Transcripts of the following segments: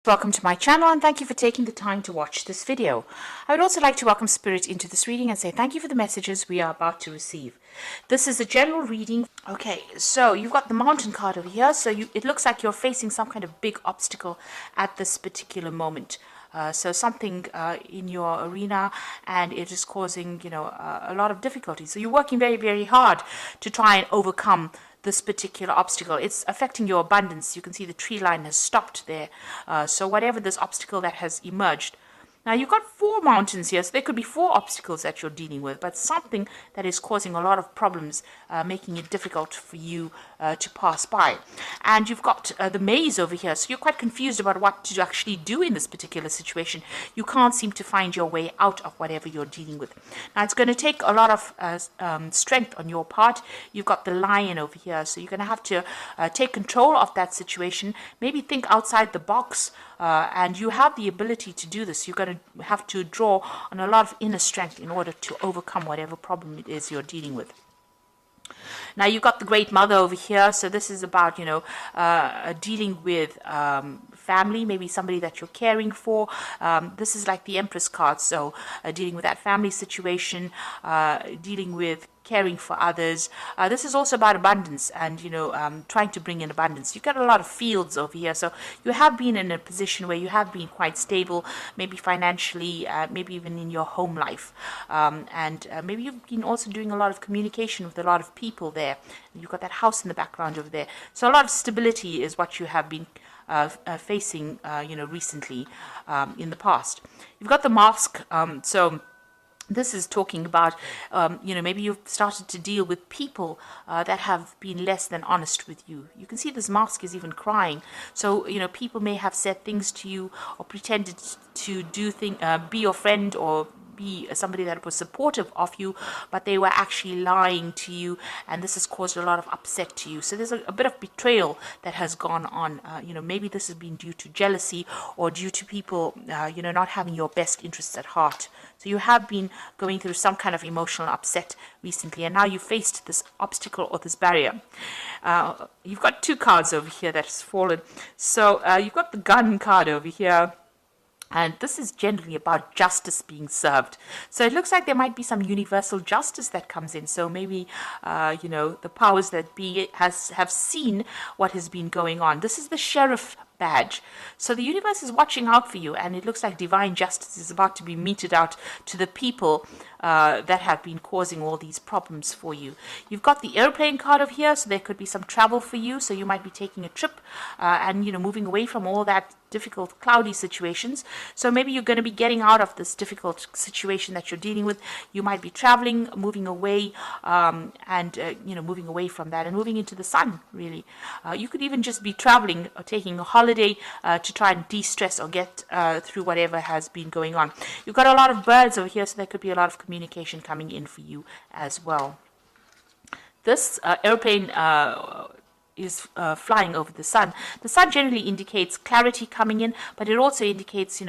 Welcome to my channel and thank you for taking the time to watch this video. I would also like to welcome Spirit into this reading and say thank you for the messages we are about to receive. This is a general reading. Okay, so you've got the Mountain card over here. So it looks like you're facing some kind of big obstacle at this particular moment. So something in your arena, and it is causing, a lot of difficulty. So you're working very, very hard to try and overcome this particular obstacle. It's affecting your abundance. You can see the tree line has stopped there. So whatever this obstacle that has emerged. Now you've got 4 mountains here, so there could be 4 obstacles that you're dealing with, but something that is causing a lot of problems, making it difficult for you to pass by. And you've got the maze over here, so you're quite confused about what to actually do in this particular situation. You can't seem to find your way out of whatever you're dealing with. Now it's going to take a lot of strength on your part. You've got the lion over here, so you're going to have to take control of that situation, maybe think outside the box, and you have the ability to do this. You're going to have to draw on a lot of inner strength in order to overcome whatever problem it is you're dealing with. Now you've got the Great Mother over here, so this is about, dealing with family, maybe somebody that you're caring for. This is like the Empress card, so dealing with that family situation, dealing with caring for others. This is also about abundance and, trying to bring in abundance. You've got a lot of fields over here, so you have been in a position where you have been quite stable, maybe financially, maybe even in your home life. And maybe you've been also doing a lot of communication with a lot of people there. You've got that house in the background over there. So a lot of stability is what you have been facing, recently in the past. You've got the mask, so this is talking about, maybe you've started to deal with people that have been less than honest with you. You can see this mask is even crying. So, people may have said things to you or pretended to be your friend or be somebody that was supportive of you, but they were actually lying to you, and this has caused a lot of upset to you. So there's a bit of betrayal that has gone on. Maybe this has been due to jealousy or due to people, not having your best interests at heart. So you have been going through some kind of emotional upset recently, and now you faced this obstacle or this barrier. You've got 2 cards over here that's fallen. So you've got the Gun card over here. And this is generally about justice being served. So it looks like there might be some universal justice that comes in. So maybe, the powers that be have seen what has been going on. This is the Sheriff badge. So the universe is watching out for you, and it looks like divine justice is about to be meted out to the people that have been causing all these problems for you. You've got the airplane card over here, so there could be some travel for you. So you might be taking a trip and, moving away from all that difficult, cloudy situations. So maybe you're going to be getting out of this difficult situation that you're dealing with. You might be traveling, moving away, moving away from that and moving into the sun, really. You could even just be traveling or taking a holiday to try and de-stress or get through whatever has been going on. You've got a lot of birds over here, so there could be a lot of communication coming in for you as well. This airplane is flying over the sun. The sun generally indicates clarity coming in, but it also indicates,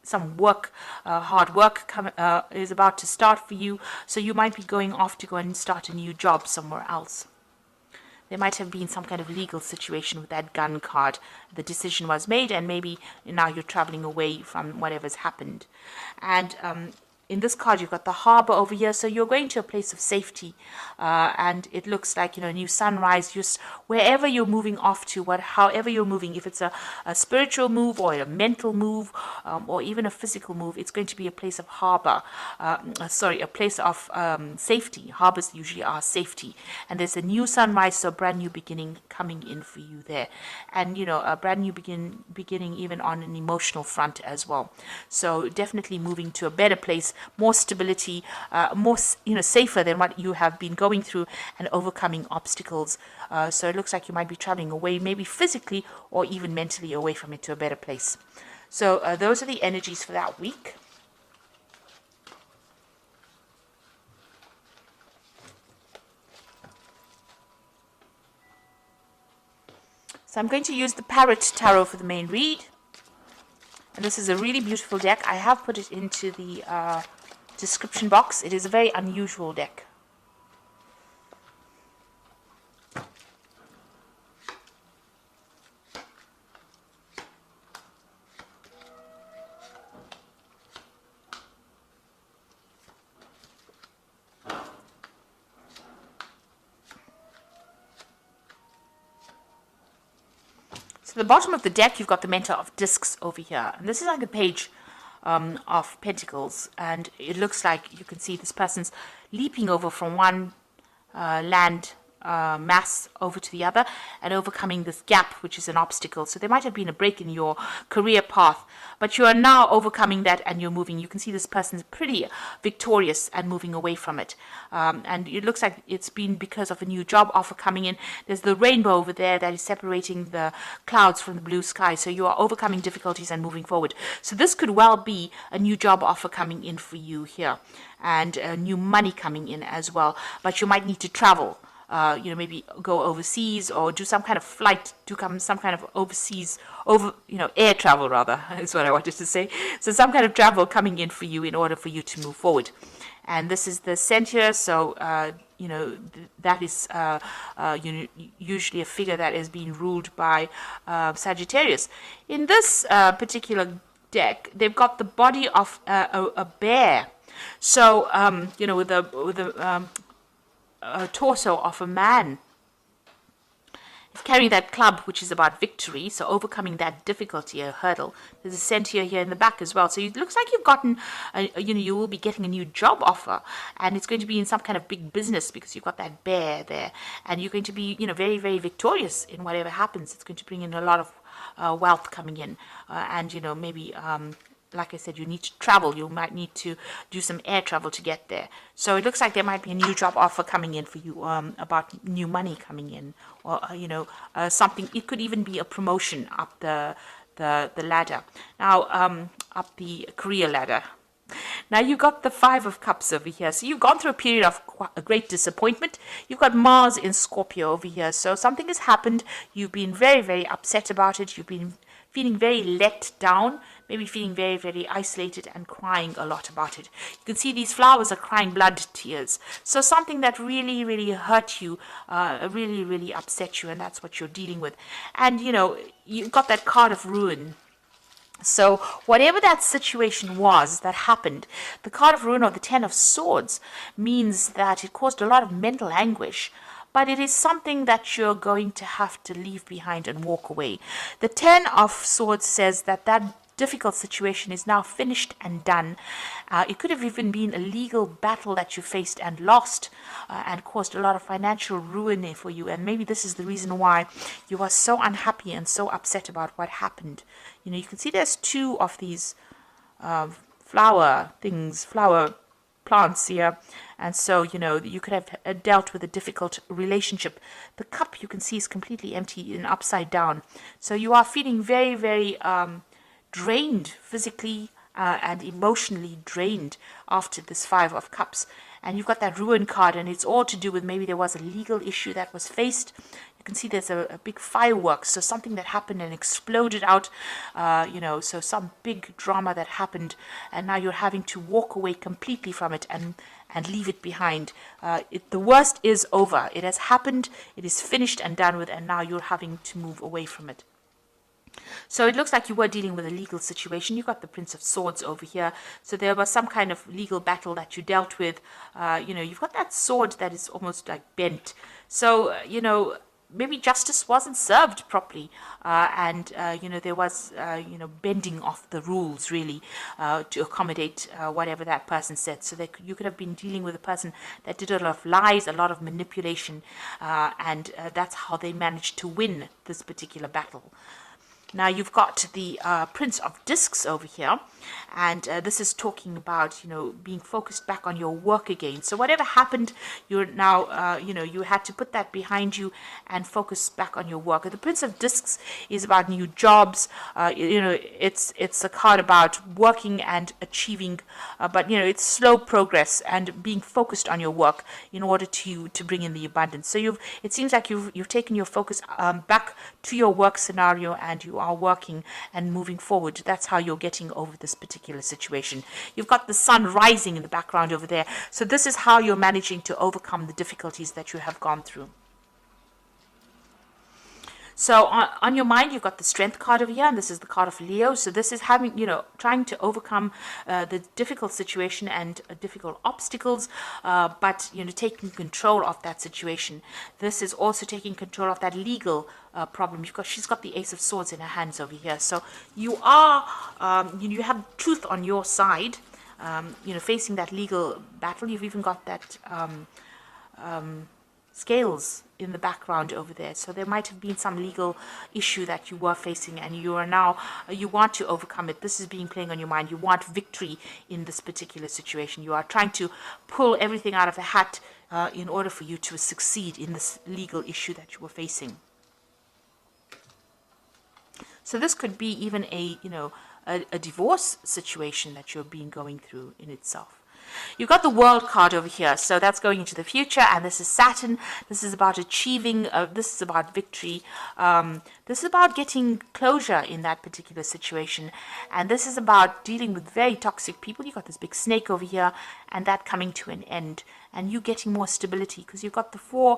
some work, hard work is about to start for you. So you might be going off to go and start a new job somewhere else. There might have been some kind of legal situation with that Gun card. The decision was made, and maybe now you're traveling away from whatever's happened. And in this card, you've got the harbor over here, so you're going to a place of safety, and it looks like, a new sunrise. Just wherever you're moving off to, however you're moving, if it's a spiritual move or a mental move, or even a physical move, it's going to be a place of harbor. A place of safety. Harbors usually are safety, and there's a new sunrise, so a brand new beginning coming in for you there, and a brand new beginning even on an emotional front as well. So definitely moving to a better place, more stability, more safer than what you have been going through, and overcoming obstacles. So it looks like you might be traveling away, maybe physically or even mentally away from it to a better place. So those are the energies for that week. So I'm going to use the Parrot Tarot for the main read. And this is a really beautiful deck. I have put it into the description box. It is a very unusual deck. the bottom of the deck, you've got the Mentor of Discs over here. And this is like a page of Pentacles. And it looks like you can see this person's leaping over from one land mass over to the other and overcoming this gap, which is an obstacle. So there might have been a break in your career path, but you are now overcoming that and you're moving. You can see this person's pretty victorious and moving away from it. And it looks like it's been because of a new job offer coming in. There's the rainbow over there that is separating the clouds from the blue sky. So you are overcoming difficulties and moving forward. So this could well be a new job offer coming in for you here, and new money coming in as well. But you might need to travel. Maybe go overseas or do some kind of flight, some kind of overseas, air travel rather, is what I wanted to say. So some kind of travel coming in for you in order for you to move forward. And this is the center, so, that is usually a figure that is being ruled by Sagittarius. In this particular deck, they've got the body of a bear. So, with a torso of a man. He's carrying that club, which is about victory, so overcoming that difficulty, a hurdle. There's a center here in the back as well. So it looks like you've gotten, you will be getting a new job offer, and it's going to be in some kind of big business because you've got that bear there, and you're going to be, very, very victorious in whatever happens. It's going to bring in a lot of wealth coming in, and maybe. Like I said, you need to travel. You might need to do some air travel to get there. So it looks like there might be a new job offer coming in for you, about new money coming in, or something. It could even be a promotion up the ladder. Now, up the career ladder. Now you've got the Five of Cups over here. So you've gone through a period of a great disappointment. You've got Mars in Scorpio over here. So something has happened. You've been very, very upset about it. You've been feeling very let down, maybe feeling very, very isolated and crying a lot about it. You can see these flowers are crying blood tears. So something that really, really hurt you, really, really upset you, and that's what you're dealing with. And, you've got that card of ruin. So whatever that situation was that happened, the card of ruin or the Ten of Swords means that it caused a lot of mental anguish. But it is something that you're going to have to leave behind and walk away. The Ten of Swords says that difficult situation is now finished and done. It could have even been a legal battle that you faced and lost, and caused a lot of financial ruin for you. And maybe this is the reason why you are so unhappy and so upset about what happened. You can see there's two of these flower plants here, and so you could have dealt with a difficult relationship. The cup, you can see, is completely empty and upside down, so you are feeling very, very drained physically and emotionally drained after this Five of Cups. And you've got that ruin card, and it's all to do with maybe there was a legal issue that was faced. You can see there's a big fireworks, so something that happened and exploded out, so some big drama that happened, and now you're having to walk away completely from it and leave it behind. The worst is over. It has happened, it is finished and done with, and now you're having to move away from it. So it looks like you were dealing with a legal situation. You've got the Prince of Swords over here. So there was some kind of legal battle that you dealt with. You've got that sword that is almost like bent. So, maybe justice wasn't served properly. And there was, bending of the rules, really, to accommodate whatever that person said. So you could have been dealing with a person that did a lot of lies, a lot of manipulation. And that's how they managed to win this particular battle. Now you've got the Prince of Discs over here, and this is talking about, being focused back on your work again. So whatever happened, you're now, you had to put that behind you and focus back on your work. The Prince of Discs is about new jobs. It's a card about working and achieving, but it's slow progress and being focused on your work in order to bring in the abundance. So it seems like you've taken your focus back to your work scenario, and you are working and moving forward. That's how you're getting over this particular situation. You've got the sun rising in the background over there. So this is how you're managing to overcome the difficulties that you have gone through. So on your mind, you've got the Strength card over here, and this is the card of Leo. So this is having, trying to overcome the difficult situation and difficult obstacles, but, taking control of that situation. This is also taking control of that legal problem. She's got the Ace of Swords in her hands over here. So you are, you have truth on your side, facing that legal battle. You've even got that scales in the background over there. So there might have been some legal issue that you were facing, and you are now, you want to overcome it. This is being playing on your mind. You want victory in this particular situation. You are trying to pull everything out of the hat in order for you to succeed in this legal issue that you were facing. So this could be even a divorce situation that you're going through in itself. You've got the World card over here, so that's going into the future, and this is Saturn. This is about achieving, this is about victory. This is about getting closure in that particular situation, and this is about dealing with very toxic people. You've got this big snake over here, and that coming to an end, and you getting more stability, because you've got the 4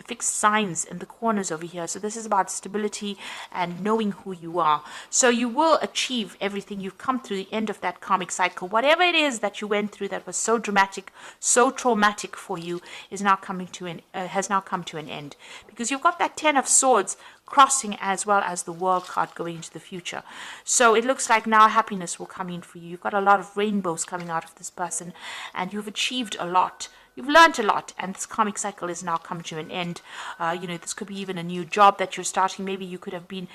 fixed signs in the corners over here. So this is about stability and knowing who you are. So you will achieve everything. You've come through the end of that karmic cycle. Whatever it is that you went through that was so dramatic, so traumatic for you, is now coming to has now come to an end, because you've got that 10 of Swords crossing as well as the World card going into the future. So it looks like now happiness will come in for you. You've got a lot of rainbows coming out of this person, and you've achieved a lot. You've learned a lot, and this karmic cycle is now come to an end. This could be even a new job that you're starting. Maybe you could have been,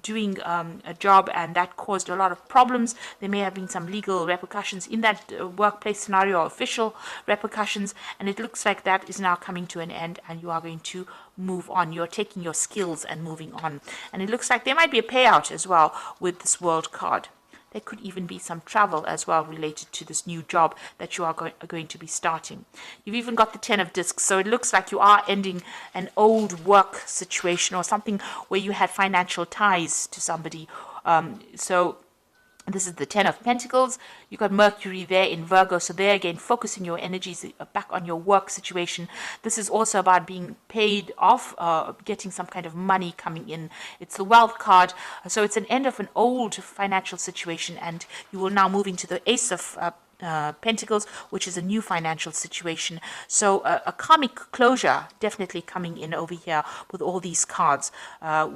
doing a job, and that caused a lot of problems. There may have been some legal repercussions in that workplace scenario, or official repercussions, and it looks like that is now coming to an end, and you are going to move on. You're taking your skills and moving on. And it looks like there might be a payout as well with this World card. There could even be some travel as well related to this new job that you are going to be starting. You've even got the 10 of Discs, so it looks like you are ending an old work situation or something where you had financial ties to somebody. So this is the 10 of Pentacles. You've got Mercury there in Virgo. So there again, focusing your energies back on your work situation. This is also about being paid off, getting some kind of money coming in. It's the Wealth card. So it's an end of an old financial situation, and you will now move into the Ace of Pentacles, which is a new financial situation. So a karmic closure definitely coming in over here with all these cards.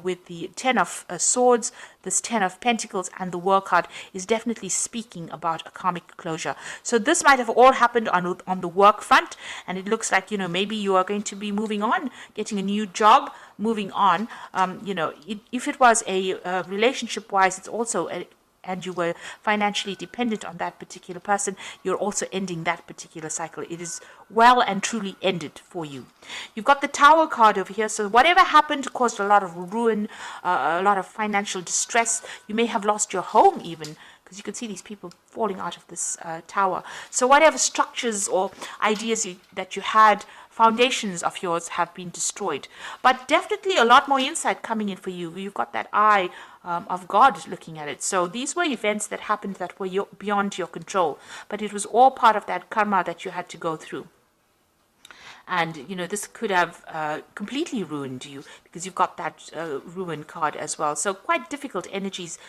With the 10 of Swords, this 10 of Pentacles, and the World card is definitely speaking about a karmic closure. So this might have all happened on the work front, and it looks like, maybe you are going to be moving on, getting a new job, moving on. If it was a relationship-wise, it's also and you were financially dependent on that particular person, you're also ending that particular cycle. It is well and truly ended for you. You've got the Tower card over here. So whatever happened caused a lot of ruin, a lot of financial distress. You may have lost your home even, because you can see these people falling out of this tower. So whatever structures or ideas that you had, foundations of yours have been destroyed. But definitely a lot more insight coming in for you. You've got that eye of God looking at it. So these were events that happened that were beyond your control, but it was all part of that karma that you had to go through. And, this could have completely ruined you, because you've got that ruin card as well. So quite difficult energies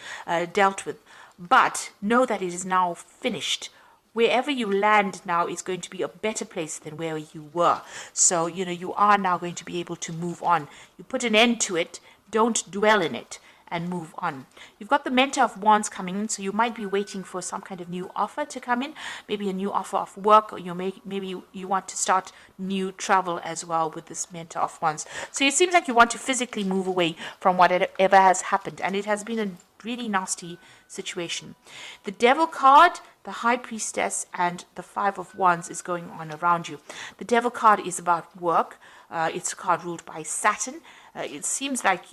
dealt with. But know that it is now finished. Wherever you land now is going to be a better place than where you were. So, you are now going to be able to move on. You put an end to it. Don't dwell in it, and move on. You've got the Mentor of Wands coming in, so you might be waiting for some kind of new offer to come in, maybe a new offer of work, or maybe you want to start new travel as well with this Mentor of Wands. So it seems like you want to physically move away from whatever has happened, and it has been a really nasty situation. The Devil card, the High Priestess, and the 5 of Wands is going on around you. The Devil card is about work. It's a card ruled by Saturn. It seems like,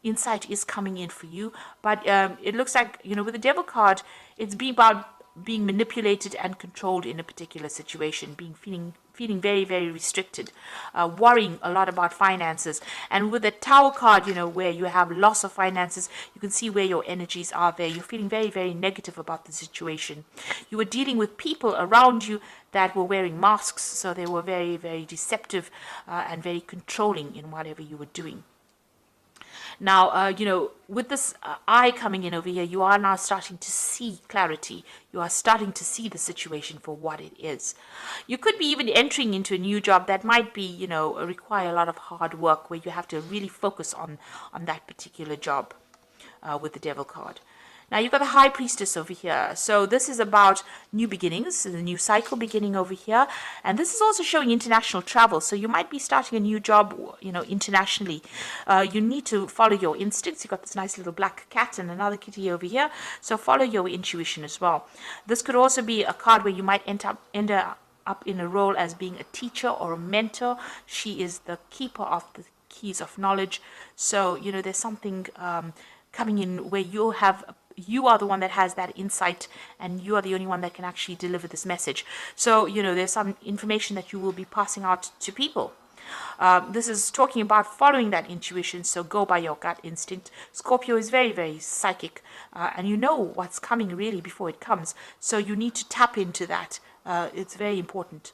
insight is coming in for you, but it looks like, with the Devil card, it's about being manipulated and controlled in a particular situation, feeling feeling very, very restricted, worrying a lot about finances. And with the Tower card, you know, where you have loss of finances, you can see where your energies are there. You're feeling very, very negative about the situation. You were dealing with people around you that were wearing masks, so they were very, very deceptive and very controlling in whatever you were doing. Now, you know, with this eye coming in over here, you are now starting to see clarity. You are starting to see the situation for what it is. You could be even entering into a new job that might be, you know, require a lot of hard work, where you have to really focus on that particular job with the Devil card. Now you've got the High Priestess over here. So this is about new beginnings, the new cycle beginning over here. And this is also showing international travel. So you might be starting a new job, you know, internationally. You need to follow your instincts. You've got this nice little black cat and another kitty over here. So follow your intuition as well. This could also be a card where you might end up in a role as being a teacher or a mentor. She is the keeper of the keys of knowledge. So, you know, there's something coming in where you are the one that has that insight, and you are the only one that can actually deliver this message. So, you know, there's some information that you will be passing out to people. This is talking about following that intuition, so go by your gut instinct. Scorpio is very, very psychic, and you know what's coming really before it comes. So you need to tap into that. It's very important.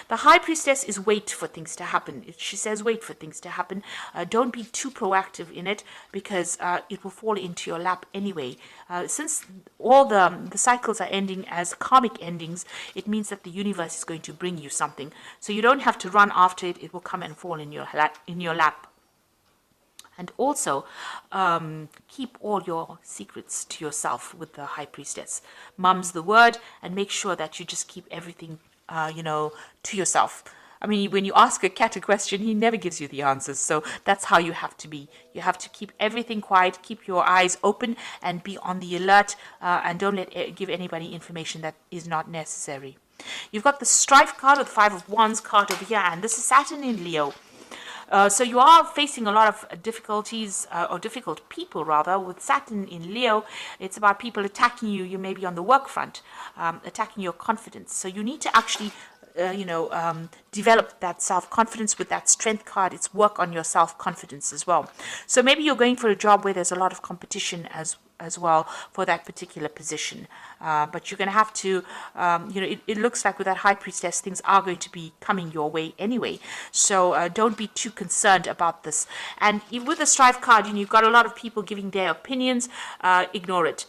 The High Priestess is wait for things to happen. She says wait for things to happen. Don't be too proactive in it, because it will fall into your lap anyway. Since all the cycles are ending as karmic endings, it means that the universe is going to bring you something. So you don't have to run after it. It will come and fall in your lap. And also, keep all your secrets to yourself with the High Priestess. Mum's the word, and make sure that you just keep everything you know, to yourself. I mean, when you ask a cat a question, he never gives you the answers. So that's how you have to be. You have to keep everything quiet, keep your eyes open, and be on the alert, and don't give anybody information that is not necessary. You've got the Strife card, or the Five of Wands card over here, and this is Saturn in Leo. So you are facing a lot of difficulties, or difficult people rather, with Saturn in Leo. It's about people attacking you. You may be on the work front, attacking your confidence. So you need to actually, develop that self-confidence with that Strength card. It's work on your self-confidence as well. So maybe you're going for a job where there's a lot of competition as well for that particular position. But you're going to have to, it looks like with that High Priestess, things are going to be coming your way anyway. So don't be too concerned about this. And with the Strife card, you've got a lot of people giving their opinions. Ignore it.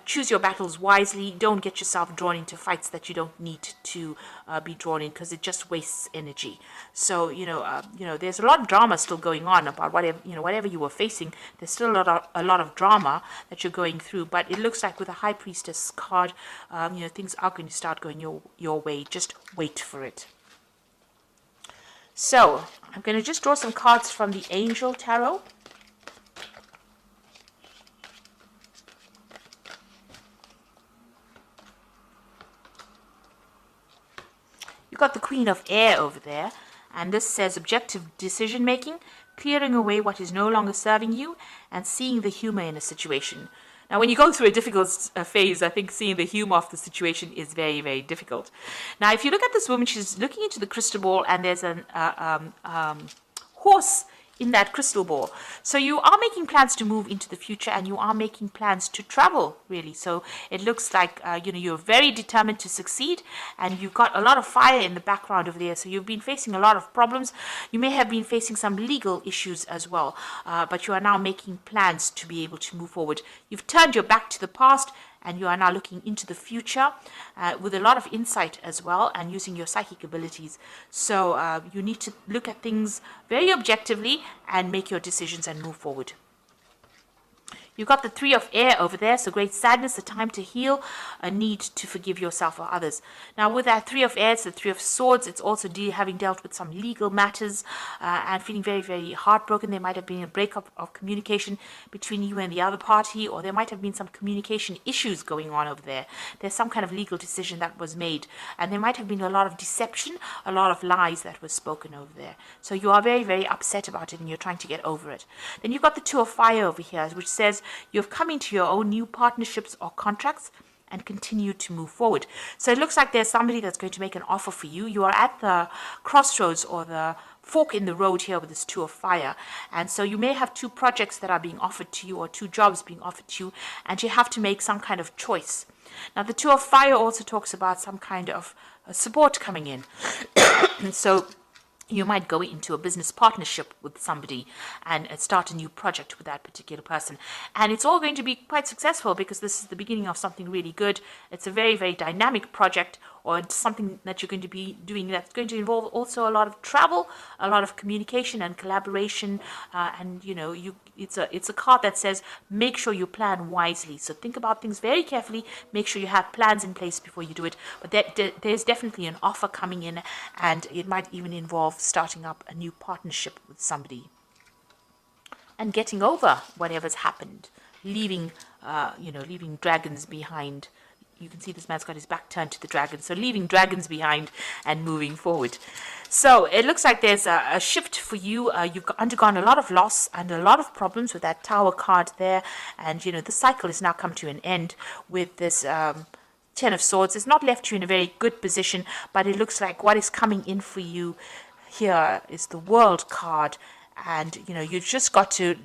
Choose your battles wisely. Don't get yourself drawn into fights that you don't need to be drawn in, because it just wastes energy. So, there's a lot of drama still going on about whatever you were facing. There's still a lot of drama that you're going through, but it looks like with a High Priestess card, things are going to start going your way. Just wait for it. So I'm going to just draw some cards from the Angel Tarot. You've got the Queen of Air over there, and this says objective decision making, clearing away what is no longer serving you, and seeing the humor in a situation. Now, when you go through a difficult phase, I think seeing the humor of the situation is very, very difficult. Now, if you look at this woman, she's looking into the crystal ball, and there's a horse in that crystal ball. So you are making plans to move into the future, and you are making plans to travel, really. So it looks like, you're very determined to succeed, and you've got a lot of fire in the background over there. So you've been facing a lot of problems. You may have been facing some legal issues as well, but you are now making plans to be able to move forward. You've turned your back to the past, and you are now looking into the future with a lot of insight as well, and using your psychic abilities. So you need to look at things very objectively and make your decisions and move forward. You've got the Three of Air over there, so great sadness, a time to heal, a need to forgive yourself or others. Now, with that Three of Air, it's the Three of Swords. It's also having dealt with some legal matters and feeling very, very heartbroken. There might have been a breakup of communication between you and the other party, or there might have been some communication issues going on over there. There's some kind of legal decision that was made, and there might have been a lot of deception, a lot of lies that was spoken over there. So you are very, very upset about it, and you're trying to get over it. Then you've got the Two of Fire over here, which says you've come into your own new partnerships or contracts, and continue to move forward. So it looks like there's somebody that's going to make an offer for you. You are at the crossroads or the fork in the road here with this Two of Fire, and so you may have two projects that are being offered to you, or two jobs being offered to you, and you have to make some kind of choice. Now the Two of Fire also talks about some kind of support coming in. And so you might go into a business partnership with somebody and start a new project with that particular person. And it's all going to be quite successful because this is the beginning of something really good. It's a very, very dynamic project, or it's something that you're going to be doing that's going to involve also a lot of travel, a lot of communication and collaboration. And, you know, it's a card that says make sure you plan wisely. So think about things very carefully. Make sure you have plans in place before you do it. But there's definitely an offer coming in, and it might even involve starting up a new partnership with somebody and getting over whatever's happened, leaving dragons behind. You can see this man's got his back turned to the dragon, so leaving dragons behind and moving forward. So it looks like there's a shift for you. You've undergone a lot of loss and a lot of problems with that Tower card there, and you know the cycle has now come to an end with this Ten of Swords. It's not left you in a very good position, but it looks like what is coming in for you here is the World card, and you know you've just got to,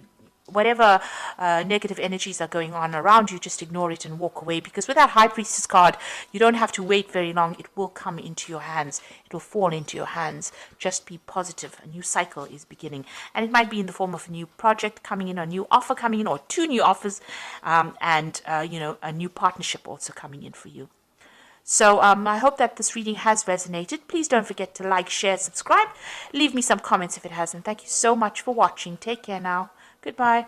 whatever negative energies are going on around you, just ignore it and walk away, because with that High Priestess card, you don't have to wait very long. It will come into your hands. It will fall into your hands. Just be positive. A new cycle is beginning, and it might be in the form of a new project coming in, or a new offer coming in, or two new offers, and you know, a new partnership also coming in for you. So I hope that this reading has resonated. Please don't forget to like, share, subscribe. Leave me some comments if it hasn't. Thank you so much for watching. Take care now. Goodbye.